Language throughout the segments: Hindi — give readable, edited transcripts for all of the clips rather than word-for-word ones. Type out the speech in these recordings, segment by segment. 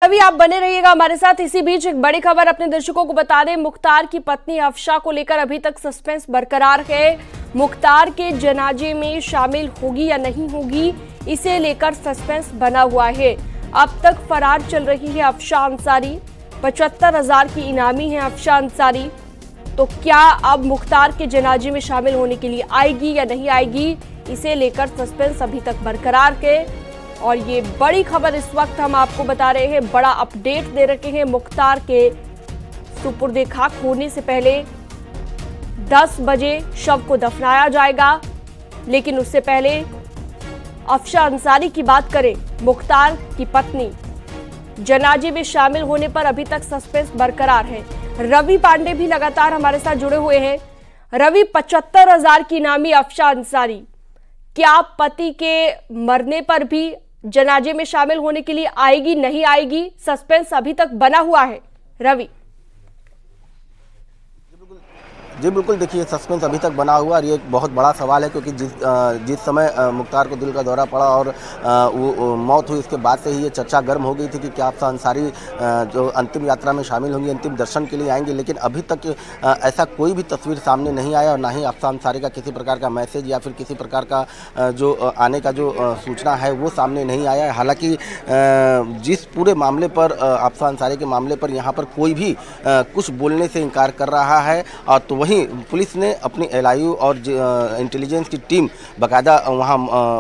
अभी आप बने रहिएगा हमारे साथ। इसी बीच एक बड़ी खबर अपने दर्शकों को बता दें, मुख्तार की पत्नी अफशा को लेकर अभी तक सस्पेंस बरकरार है। मुख्तार के जनाजे में शामिल होगी या नहीं होगी, इसे लेकर सस्पेंस बना हुआ है। अब तक फरार चल रही है अफशा अंसारी। 75,000 की इनामी है अफशा अंसारी। तो क्या अब मुख्तार के जनाजे में शामिल होने के लिए आएगी या नहीं आएगी, इसे लेकर सस्पेंस अभी तक बरकरार है। और ये बड़ी खबर इस वक्त हम आपको बता रहे हैं, बड़ा अपडेट दे रखे हैं। मुख्तार के सुपुर्दे खाक होने से पहले 10 बजे शव को दफनाया जाएगा, लेकिन उससे पहले अफशा अंसारी की बात करें, मुख्तार की पत्नी जनाजे में शामिल होने पर अभी तक सस्पेंस बरकरार है। रवि पांडे भी लगातार हमारे साथ जुड़े हुए हैं। रवि, 75,000 की इनामी अफशा अंसारी, क्या पति के मरने पर भी जनाजे में शामिल होने के लिए आएगी नहीं आएगी, सस्पेंस अभी तक बना हुआ है। रवि जी बिल्कुल, देखिए सस्पेंस अभी तक बना हुआ और ये एक बहुत बड़ा सवाल है, क्योंकि जिस समय मुख्तार को दिल का दौरा पड़ा और वो मौत हुई, उसके बाद से ही ये चर्चा गर्म हो गई थी कि क्या अफशा अंसारी जो अंतिम यात्रा में शामिल होंगी, अंतिम दर्शन के लिए आएंगे। लेकिन अभी तक ऐसा कोई भी तस्वीर सामने नहीं आया और ना ही अफशा अंसारी का किसी प्रकार का मैसेज या फिर किसी प्रकार का जो आने का जो सूचना है वो सामने नहीं आया है। हालांकि जिस पूरे मामले पर अफशा अंसारी के मामले पर यहाँ पर कोई भी कुछ बोलने से इनकार कर रहा है, और तो वहीं पुलिस ने अपनी LIU और इंटेलिजेंस की टीम बाकायदा वहाँ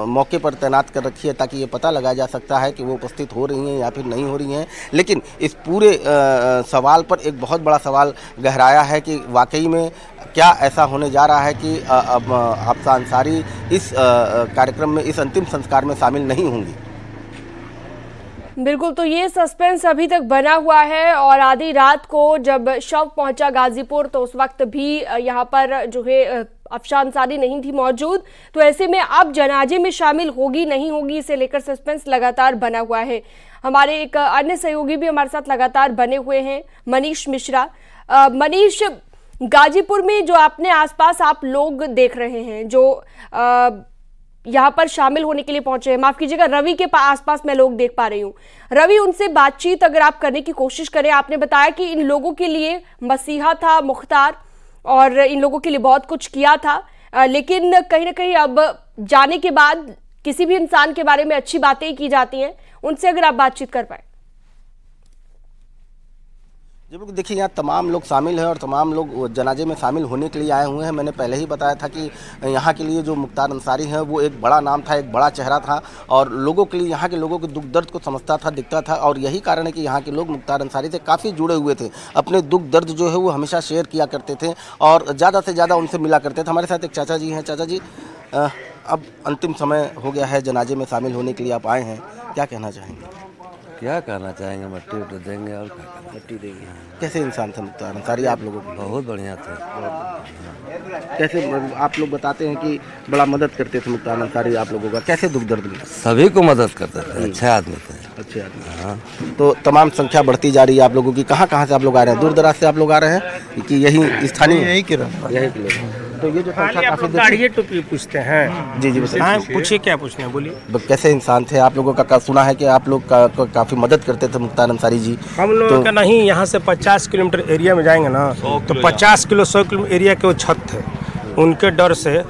मौके पर तैनात कर रखी है, ताकि ये पता लगाया जा सकता है कि वो उपस्थित हो रही हैं या फिर नहीं हो रही हैं। लेकिन इस पूरे सवाल पर एक बहुत बड़ा सवाल गहराया है कि वाकई में क्या ऐसा होने जा रहा है कि अब अफशा अंसारी इस कार्यक्रम में, इस अंतिम संस्कार में शामिल नहीं होंगी। बिल्कुल, तो ये सस्पेंस अभी तक बना हुआ है। और आधी रात को जब शव पहुंचा गाजीपुर, तो उस वक्त भी यहाँ पर जो है अफशा अंसारी नहीं थी मौजूद। तो ऐसे में अब जनाजे में शामिल होगी नहीं होगी, इसे लेकर सस्पेंस लगातार बना हुआ है। हमारे एक अन्य सहयोगी भी हमारे साथ लगातार बने हुए हैं, मनीष मिश्रा। मनीष, गाजीपुर में जो अपने आसपास आप लोग देख रहे हैं, जो यहाँ पर शामिल होने के लिए पहुंचे हैं, माफ कीजिएगा, रवि के आसपास मैं लोग देख पा रही हूँ। रवि, उनसे बातचीत अगर आप करने की कोशिश करें, आपने बताया कि इन लोगों के लिए मसीहा था मुख्तार और इन लोगों के लिए बहुत कुछ किया था, लेकिन कहीं ना कहीं अब जाने के बाद किसी भी इंसान के बारे में अच्छी बातें ही की जाती हैं। उनसे अगर आप बातचीत कर पाए। जी बिल्कुल, देखिए यहाँ तमाम लोग शामिल हैं और तमाम लोग जनाजे में शामिल होने के लिए आए हुए हैं। मैंने पहले ही बताया था कि यहाँ के लिए जो मुख्तार अंसारी है वो एक बड़ा नाम था, एक बड़ा चेहरा था और लोगों के लिए, यहाँ के लोगों के दुख दर्द को समझता था, दिखता था। और यही कारण है कि यहाँ के लोग मुख्तार अंसारी से काफ़ी जुड़े हुए थे। अपने दुख दर्द जो है वो हमेशा शेयर किया करते थे और ज़्यादा से ज़्यादा उनसे मिला करते थे। हमारे साथ एक चाचा जी हैं। चाचा जी, अब अंतिम समय हो गया है, जनाजे में शामिल होने के लिए आप आए हैं, क्या कहना चाहेंगे? क्या करना चाहेंगे, मट्टी उट्टी देंगे और मट्टी देंगे। कैसे इंसान थे मुख्तार अंसारी आप लोगों को? बहुत बढ़िया थे। कैसे आप लोग बताते हैं कि बड़ा मदद करते थे मुख्तार अंसारी आप लोगों का, कैसे दुख दर्द में? सभी को मदद करते थे, अच्छे आदमी थे। अच्छे आदमी। हाँ, तो तमाम संख्या बढ़ती जा रही है आप लोगों की। कहाँ कहाँ से आप लोग आ रहे हैं? दूर दराज से आप लोग आ रहे हैं कि यही स्थानीय? यही के लोग। तो ये जो गाड़िए टोपी पूछते हैं। जी जी, हाँ, पूछिए क्या पूछना है, बोलिए। कैसे इंसान थे आप लोगों का? सुना है कि आप लोग काफी मदद करते थे मुख्तार अंसारी जी। हम लोग का नहीं, यहाँ से 50 किलोमीटर एरिया में जाएंगे ना, तो 50 किलो 100 किलोमीटर एरिया के वो छत थे, उनके डर से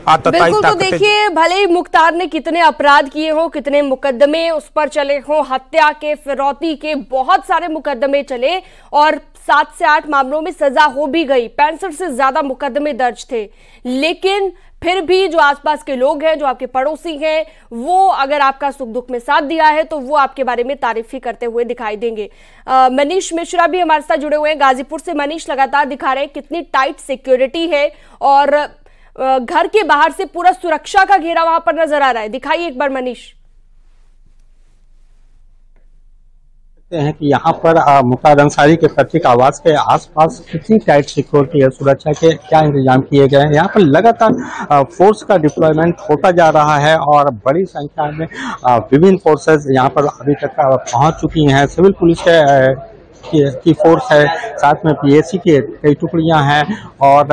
बिल्कुल। तो देखिए, भले ही मुख्तार ने कितने अपराध किए हो, कितने मुकदमे उस पर चले हो, हत्या के, फिरौती के, बहुत सारे मुकदमे चले और 7 से 8 मामलों में सजा हो भी गई, 65 से ज्यादा मुकदमे दर्ज थे। लेकिन फिर भी जो आसपास के लोग हैं, जो आपके पड़ोसी हैं, वो अगर आपका सुख दुख में साथ दिया है तो वो आपके बारे में तारीफ ही करते हुए दिखाई देंगे। मनीष मिश्रा भी हमारे साथ जुड़े हुए हैं गाजीपुर से। मनीष, लगातार दिखा रहे हैं कितनी टाइट सिक्योरिटी है और घर के बाहर से पूरा सुरक्षा का घेरा वहां पर नजर आ रहा है। दिखाइए एक बार मनीष। हैं कि यहाँ पर मुख्तार अंसारी के प्रतीक आवास के आसपास कितनी टाइट सिक्योरिटी है, सुरक्षा के क्या इंतजाम किए गए हैं। यहाँ पर लगातार फोर्स का डिप्लॉयमेंट होता जा रहा है और बड़ी संख्या में विभिन्न फोर्सेस यहाँ पर अभी तक पहुँच चुकी हैं। सिविल पुलिस की फोर्स है, साथ में पीएसी की कई टुकड़ियां हैं और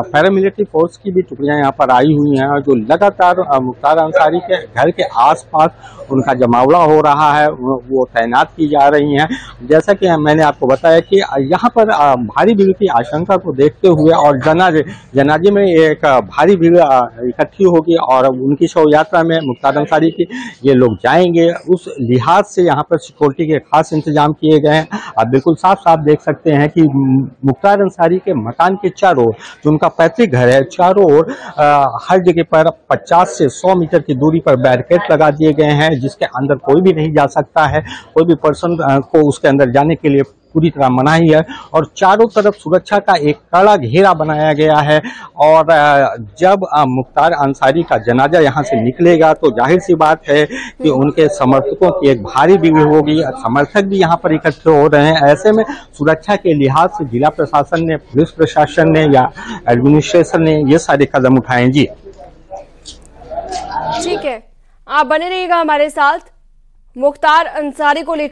पैरामिलिट्री फोर्स की भी टुकड़ियां यहाँ पर आई हुई हैं, जो लगातार मुख्तार अंसारी के घर के आसपास उनका जमावड़ा हो रहा है, वो तैनात की जा रही हैं। जैसा कि मैंने आपको बताया कि यहाँ पर भारी भीड़ की आशंका को देखते हुए और जनाजे में एक भारी भीड़ इकट्ठी होगी और उनकी शव यात्रा में मुख्तार अंसारी की ये लोग जाएंगे, उस लिहाज से यहाँ पर सिक्योरिटी के खास इंतजाम किए गए हैं। आप बिल्कुल साफ साफ देख सकते हैं कि मुख्तार अंसारी के मकान के चारों ओर, जो उनका पैतृक घर है, चारों ओर हर जगह पर 50 से 100 मीटर की दूरी पर बैरिकेड लगा दिए गए हैं, जिसके अंदर कोई भी नहीं जा सकता है। कोई भी पर्सन को उसके अंदर जाने के लिए पूरी तरह मनाही है और चारों तरफ सुरक्षा का एक कड़ा घेरा बनाया गया है। और जब मुख्तार अंसारी का जनाजा यहां से निकलेगा तो जाहिर सी बात है कि उनके समर्थकों की एक भारी भीड़ होगी, समर्थक भी यहां पर इकट्ठे हो रहे हैं। ऐसे में सुरक्षा के लिहाज से जिला प्रशासन ने, पुलिस प्रशासन ने या एडमिनिस्ट्रेशन ने ये सारे कदम उठाए। जी ठीक है, आप बने रहिएगा हमारे साथ। मुख्तार अंसारी को लेकर